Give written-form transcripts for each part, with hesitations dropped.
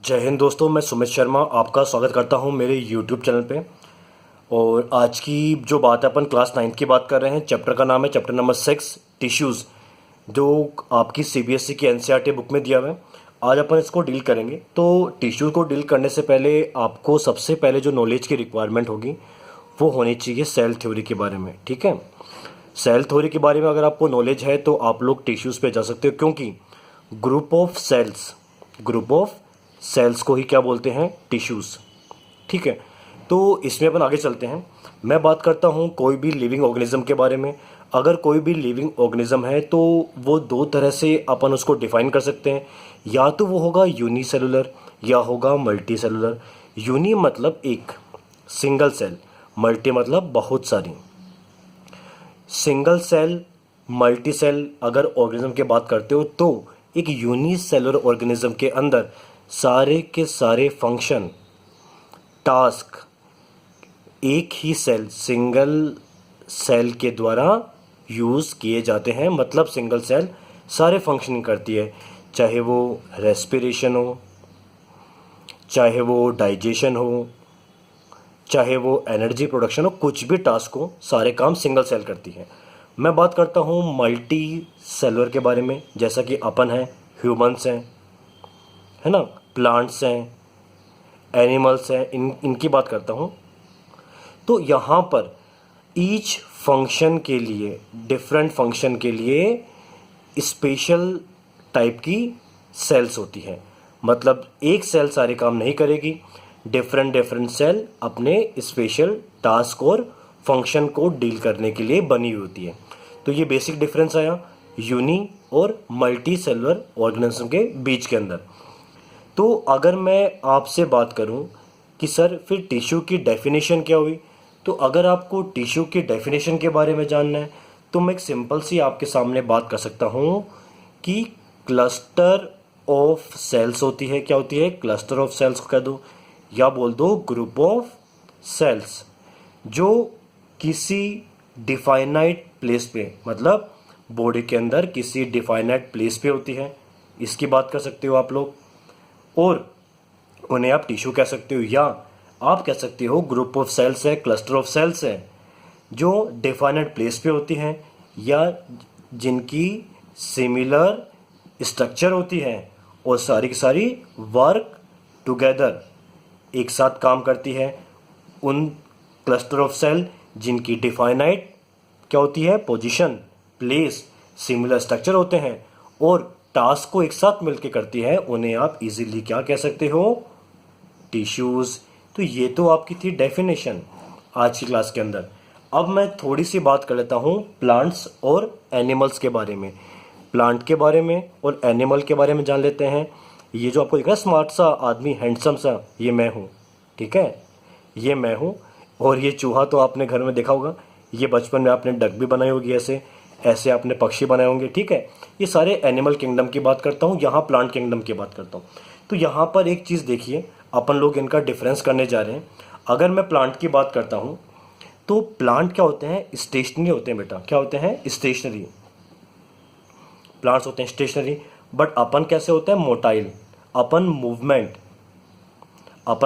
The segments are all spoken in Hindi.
जय हिंद दोस्तों, मैं सुमित शर्मा आपका स्वागत करता हूं मेरे YouTube चैनल पे। और आज की जो बात है, अपन क्लास 9 की बात कर रहे हैं। चैप्टर का नाम है चैप्टर नंबर 6 टिश्यूज़, जो आपकी CBSE की NCERT बुक में दिया हुआ है। आज अपन इसको डील करेंगे। तो टिश्यू को डील करने से पहले आपको सबसे पहले जो नॉलेज की रिक्वायरमेंट होगी वो होनी चाहिए सेल थ्योरी के बारे में। ठीक है, सेल थ्योरी के बारे में अगर आपको नॉलेज है तो आप लोग टिश्यूज़ पे जा सकते हो, क्योंकि ग्रुप ऑफ सेल्स को ही क्या बोलते हैं, टिश्यूज़। ठीक है, तो इसमें अपन आगे चलते हैं। मैं बात करता हूँ कोई भी लिविंग ऑर्गेनिज्म के बारे में। अगर कोई भी लिविंग ऑर्गेनिज्म है तो वो दो तरह से अपन उसको डिफाइन कर सकते हैं। या तो वो होगा यूनिसेलुलर या होगा मल्टी सेलुलर। यूनि मतलब एक, सिंगल सेल, मल्टी मतलब बहुत सारी। सिंगल सेल, मल्टी सेल अगर ऑर्गेनिज्म की बात करते हो तो एक यूनिसेलुलर ऑर्गेनिज्म के अंदर सारे के सारे फंक्शन, टास्क एक ही सेल, सिंगल सेल के द्वारा यूज़ किए जाते हैं। मतलब सिंगल सेल सारे फंक्शनिंग करती है, चाहे वो रेस्पिरेशन हो, चाहे वो डाइजेशन हो, चाहे वो एनर्जी प्रोडक्शन हो, कुछ भी टास्क हो, सारे काम सिंगल सेल करती है। मैं बात करता हूँ मल्टी सेलुलर के बारे में, जैसा कि अपन हैं, ह्यूमंस हैं, है ना, प्लांट्स हैं, एनिमल्स हैं, इनकी बात करता हूँ। तो यहाँ पर ईच फंक्शन के लिए, डिफरेंट फंक्शन के लिए स्पेशल टाइप की सेल्स होती हैं। मतलब एक सेल सारे काम नहीं करेगी, डिफरेंट सेल अपने स्पेशल टास्क और फंक्शन को डील करने के लिए बनी हुई होती है। तो ये बेसिक डिफरेंस आया यूनी और मल्टी सेलुलर ऑर्गेनिज्म के बीच के अंदर। तो अगर मैं आपसे बात करूं कि सर फिर टिश्यू की डेफिनेशन क्या हुई, तो अगर आपको टिश्यू की डेफिनेशन के बारे में जानना है तो मैं एक सिंपल सी आपके सामने बात कर सकता हूं कि क्लस्टर ऑफ सेल्स होती है। क्या होती है? क्लस्टर ऑफ सेल्स को कह दो या बोल दो ग्रुप ऑफ सेल्स, जो किसी डिफाइनाइट प्लेस पे, मतलब बॉडी के अंदर किसी डिफाइनाइट प्लेस पे होती है। इसकी बात कर सकते हो आप लोग, और उन्हें आप टिश्यू कह सकते हो, या आप कह सकते हो ग्रुप ऑफ सेल्स है, क्लस्टर ऑफ सेल्स है, जो डिफाइनेड प्लेस पे होती हैं या जिनकी सिमिलर स्ट्रक्चर होती है और सारी की सारी वर्क टुगेदर, एक साथ काम करती है। उन क्लस्टर ऑफ सेल जिनकी डिफाइनाइट क्या होती है, पोजीशन, प्लेस, सिमिलर स्ट्रक्चर होते हैं और टास्क को एक साथ मिलकर करती है, उन्हें आप इजीली क्या कह सकते हो, टिश्यूज। तो ये तो आपकी थी डेफिनेशन आज की क्लास के अंदर। अब मैं थोड़ी सी बात कर लेता हूँ प्लांट्स और एनिमल्स के बारे में। प्लांट के बारे में और एनिमल के बारे में जान लेते हैं। ये जो आपको दिख रहा है स्मार्ट सा आदमी, हैंडसम सा, ये मैं हूँ। ठीक है, ये मैं हूँ। और ये चूहा तो आपने घर में देखा होगा, ये बचपन में आपने डक भी बनाई होगी, ऐसे ऐसे आपने पक्षी बनाए होंगे। ठीक है, ये सारे एनिमल किंगडम की बात करता हूँ, यहाँ प्लांट किंगडम की बात करता हूँ। तो यहाँ पर एक चीज़ देखिए, अपन लोग इनका डिफरेंस करने जा रहे हैं। अगर मैं प्लांट की बात करता हूँ तो प्लांट क्या होते हैं, स्टेशनरी होते हैं बेटा। क्या होते हैं? स्टेशनरी। प्लांट्स होते हैं स्टेशनरी, बट अपन कैसे होते हैं, मोटाइल। अपन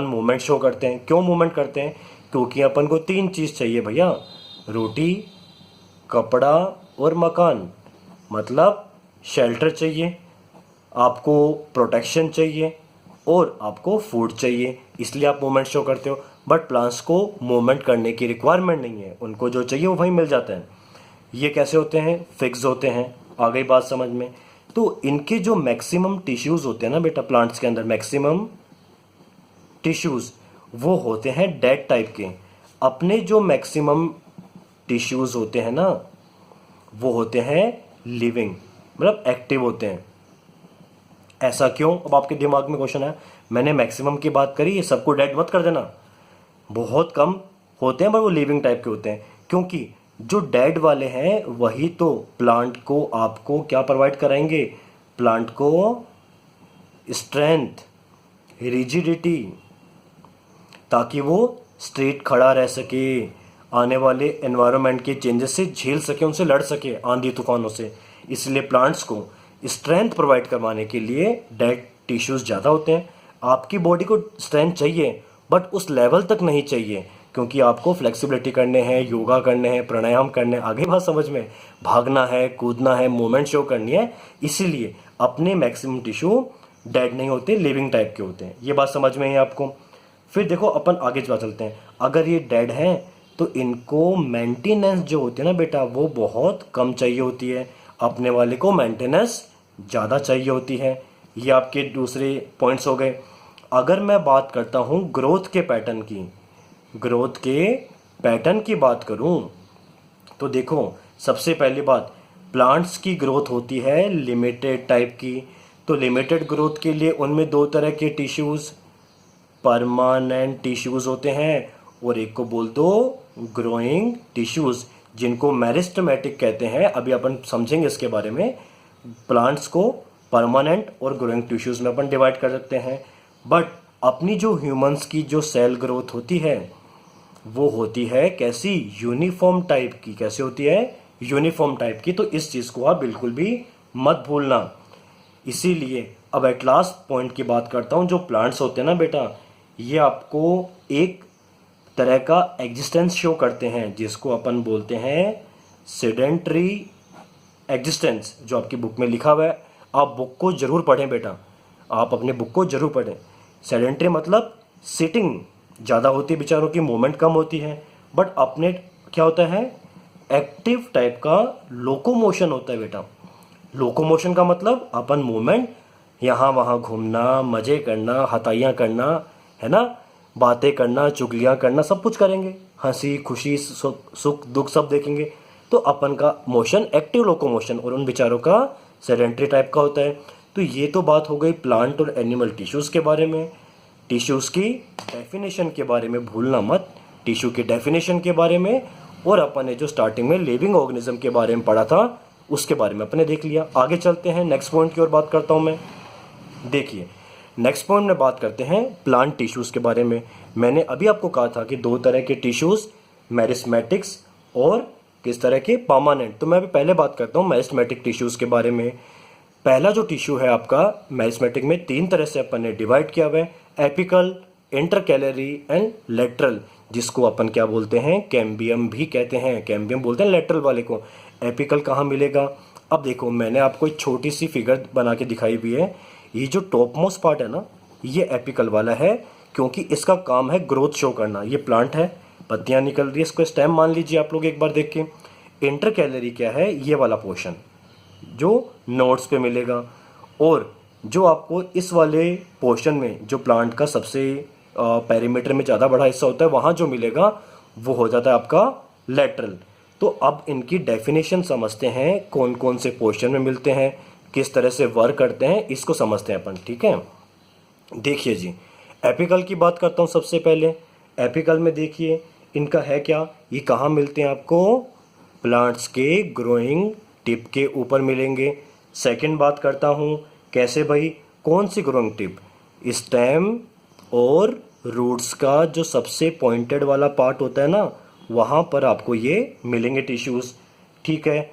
मूवमेंट शो करते हैं। क्यों मूवमेंट करते हैं? क्योंकि अपन को तीन चीज़ चाहिए भैया, रोटी, कपड़ा और मकान। मतलब शेल्टर चाहिए, आपको प्रोटेक्शन चाहिए और आपको फूड चाहिए, इसलिए आप मूवमेंट शो करते हो। बट प्लांट्स को मूवमेंट करने की रिक्वायरमेंट नहीं है, उनको जो चाहिए वो वहीं मिल जाता है। ये कैसे होते हैं? फिक्स होते हैं। आ गई बात समझ में? तो इनके जो मैक्सिमम टिश्यूज़ होते हैं ना बेटा, प्लांट्स के अंदर मैक्सिमम टिश्यूज़ वो होते हैं डेड टाइप के। अपने जो मैक्सिमम टिश्यूज़ होते हैं ना, वो होते हैं लिविंग, मतलब एक्टिव होते हैं। ऐसा क्यों? अब आपके दिमाग में क्वेश्चन है, मैंने मैक्सिमम की बात करी, ये सबको डेड मत कर देना। बहुत कम होते हैं पर वो लिविंग टाइप के होते हैं, क्योंकि जो डेड वाले हैं वही तो प्लांट को आपको क्या प्रोवाइड कराएंगे, प्लांट को स्ट्रेंथ, रिजिडिटी, ताकि वो स्ट्रेट खड़ा रह सके, आने वाले एनवायरनमेंट के चेंजेस से झेल सके, उनसे लड़ सके, आंधी तूफानों से। इसलिए प्लांट्स को स्ट्रेंथ प्रोवाइड करवाने के लिए डेड टिश्यूज़ ज़्यादा होते हैं। आपकी बॉडी को स्ट्रेंथ चाहिए बट उस लेवल तक नहीं चाहिए, क्योंकि आपको फ्लेक्सिबिलिटी करने हैं, योगा करने हैं, प्राणायाम करने हैं, आगे बात समझ में, भागना है, कूदना है, मूवमेंट शो करनी है। इसीलिए अपने मैक्सिमम टिश्यू डेड नहीं होते, लिविंग टाइप के होते हैं। ये बात समझ में है आपको। फिर देखो अपन आगे चलते हैं। अगर ये डेड हैं तो इनको मेंटेनेंस जो होती है ना बेटा, वो बहुत कम चाहिए होती है, अपने वाले को मेंटेनेंस ज़्यादा चाहिए होती है। ये आपके दूसरे पॉइंट्स हो गए। अगर मैं बात करता हूँ ग्रोथ के पैटर्न की, ग्रोथ के पैटर्न की बात करूँ तो देखो, सबसे पहली बात, प्लांट्स की ग्रोथ होती है लिमिटेड टाइप की। तो लिमिटेड ग्रोथ के लिए उनमें दो तरह के टिश्यूज़, परमानेंट टिश्यूज़ होते हैं और एक को बोल दो ग्रोइंग टिश्यूज़, जिनको मेरिस्टेमेटिक कहते हैं। अभी अपन समझेंगे इसके बारे में। प्लांट्स को परमानेंट और ग्रोइंग टिश्यूज़ में अपन डिवाइड कर सकते हैं। बट अपनी जो ह्यूमंस की जो सेल ग्रोथ होती है वो होती है कैसी, यूनिफॉर्म टाइप की। कैसे होती है, यूनिफॉर्म टाइप की। तो इस चीज़ को आप बिल्कुल भी मत भूलना। इसीलिए अब एट लास्ट पॉइंट की बात करता हूँ। जो प्लांट्स होते हैं ना बेटा, ये आपको एक तरह का एग्जिस्टेंस शो करते हैं, जिसको अपन बोलते हैं सेडेंट्री एग्जिस्टेंस, जो आपकी बुक में लिखा हुआ है। आप बुक को जरूर पढ़ें बेटा, आप अपने बुक को जरूर पढ़ें। सेडेंट्री मतलब सिटिंग ज़्यादा होती है, बेचारों की मूवमेंट कम होती है। बट अपने क्या होता है, एक्टिव टाइप का लोकोमोशन होता है बेटा। लोकोमोशन का मतलब अपन मूवमेंट, यहाँ वहाँ घूमना, मज़े करना, हथाइयाँ करना, है ना, बातें करना, चुगलियाँ करना, सब कुछ करेंगे, हंसी खुशी सुख दुख सब देखेंगे। तो अपन का मोशन एक्टिव लोकोमोशन, और उन बेचारों का सेडेंट्री टाइप का होता है। तो ये तो बात हो गई प्लांट और एनिमल टिश्यूज़ के बारे में। टिश्यूज़ की डेफिनेशन के बारे में भूलना मत, टिश्यू की डेफिनेशन के बारे में। और अपन ने जो स्टार्टिंग में लिविंग ऑर्गेनिज्म के बारे में पढ़ा था उसके बारे में अपने देख लिया। आगे चलते हैं, नेक्स्ट पॉइंट की ओर बात करता हूँ मैं। देखिए, नेक्स्ट पॉइंट में बात करते हैं प्लांट टिश्यूज़ के बारे में। मैंने अभी आपको कहा था कि दो तरह के टिश्यूज़, मेरिस्टेमेटिक्स और किस तरह के, परमानेंट। तो मैं अभी पहले बात करता हूँ मेरिस्टेमेटिक टिश्यूज़ के बारे में। पहला जो टिश्यू है आपका मेरिस्टेमेटिक में, तीन तरह से अपन ने डिवाइड किया हुआ है, एपिकल, इंटरकैलरी एंड लेटरल, जिसको अपन क्या बोलते हैं, कैम्बियम भी कहते हैं। कैम्बियम बोलते हैं लेटरल वाले को। एपिकल कहाँ मिलेगा, अब देखो मैंने आपको एक छोटी सी फिगर बना के दिखाई हुई है। ये जो टॉप मोस्ट पार्ट है ना, ये एपिकल वाला है, क्योंकि इसका काम है ग्रोथ शो करना। ये प्लांट है, पत्तियां निकल रही है, इसको स्टेम मान लीजिए आप लोग एक बार देख के। इंटरकैलरी क्या है, ये वाला पोर्शन जो नोड्स पे मिलेगा। और जो आपको इस वाले पोर्शन में, जो प्लांट का सबसे पेरीमीटर में ज़्यादा बड़ा हिस्सा होता है, वहाँ जो मिलेगा वो हो जाता है आपका लेटरल। तो अब इनकी डेफिनेशन समझते हैं, कौन कौन से पोर्शन में मिलते हैं, किस तरह से वर्क करते हैं, इसको समझते हैं अपन। ठीक है, देखिए जी, एपिकल की बात करता हूँ सबसे पहले। एपिकल में देखिए इनका है क्या, ये कहाँ मिलते हैं आपको, प्लांट्स के ग्रोइंग टिप के ऊपर मिलेंगे। सेकंड बात करता हूँ, कैसे भाई, कौन सी ग्रोइंग टिप, स्टेम और रूट्स का जो सबसे पॉइंटेड वाला पार्ट होता है ना, वहाँ पर आपको ये मिलेंगे टिश्यूज़। ठीक है,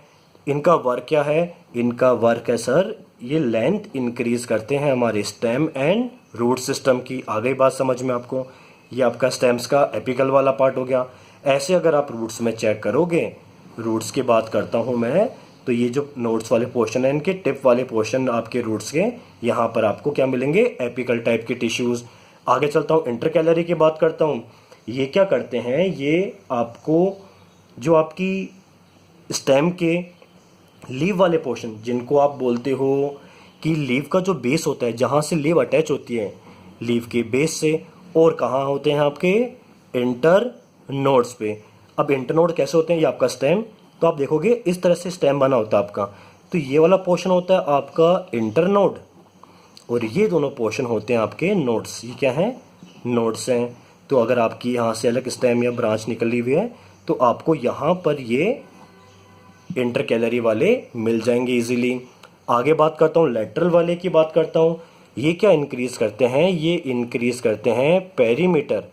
इनका वर्क क्या है, इनका वर्क है सर, ये लेंथ इंक्रीज करते हैं हमारे स्टेम एंड रूट सिस्टम की। आ गई बात समझ में आपको। ये आपका स्टेम्स का एपिकल वाला पार्ट हो गया। ऐसे अगर आप रूट्स में चेक करोगे, रूट्स की बात करता हूँ मैं, तो ये जो नोड्स वाले पोर्शन है, इनके टिप वाले पोर्शन आपके रूट्स के, यहाँ पर आपको क्या मिलेंगे, एपिकल टाइप के टिश्यूज़। आगे चलता हूँ, इंटरकैलरी की बात करता हूँ। ये क्या करते हैं, ये आपको जो आपकी स्टेम के लीव वाले पोर्शन, जिनको आप बोलते हो कि लीव का जो बेस होता है, जहाँ से लीव अटैच होती है लीव के बेस से, और कहाँ होते हैं आपके इंटर नोड्स पे। अब इंटर नोड कैसे होते हैं, ये आपका स्टेम, तो आप देखोगे इस तरह से स्टेम बना होता है आपका। तो ये वाला पोर्शन होता है आपका इंटर नोड, और ये दोनों पोर्शन होते हैं आपके नोड्स। ये क्या है, नोड्स हैं। तो अगर आपकी यहाँ से अलग स्टेम या ब्रांच निकली हुई है, तो आपको यहाँ पर ये इंटरकैलरी वाले मिल जाएंगे इजीली। आगे बात करता हूँ, लेटरल वाले की बात करता हूँ। ये क्या इंक्रीज करते हैं, ये इंक्रीज करते हैं पेरीमीटर,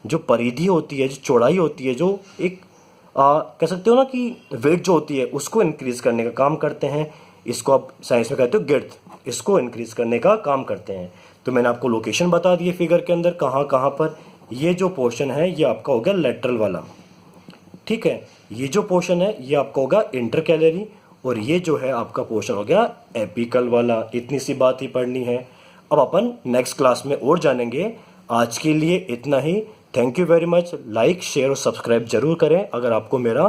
जो परिधि होती है, जो चौड़ाई होती है, जो एक कह सकते हो ना कि वेट जो होती है, उसको इंक्रीज करने का काम करते हैं। इसको आप साइंस में कहते हो गिर्थ, इसको इंक्रीज करने का काम करते हैं। तो मैंने आपको लोकेशन बता दी है फिगर के अंदर कहाँ कहाँ पर। ये जो पोर्शन है ये आपका हो गया लेटरल वाला, ठीक है। ये जो पोर्शन है ये आपका होगा इंटरकैलरी, और ये जो है आपका पोर्शन हो गया एपिकल वाला। इतनी सी बात ही पढ़नी है। अब अपन नेक्स्ट क्लास में और जानेंगे। आज के लिए इतना ही। Thank you very much. Like share और सब्सक्राइब जरूर करें अगर आपको मेरा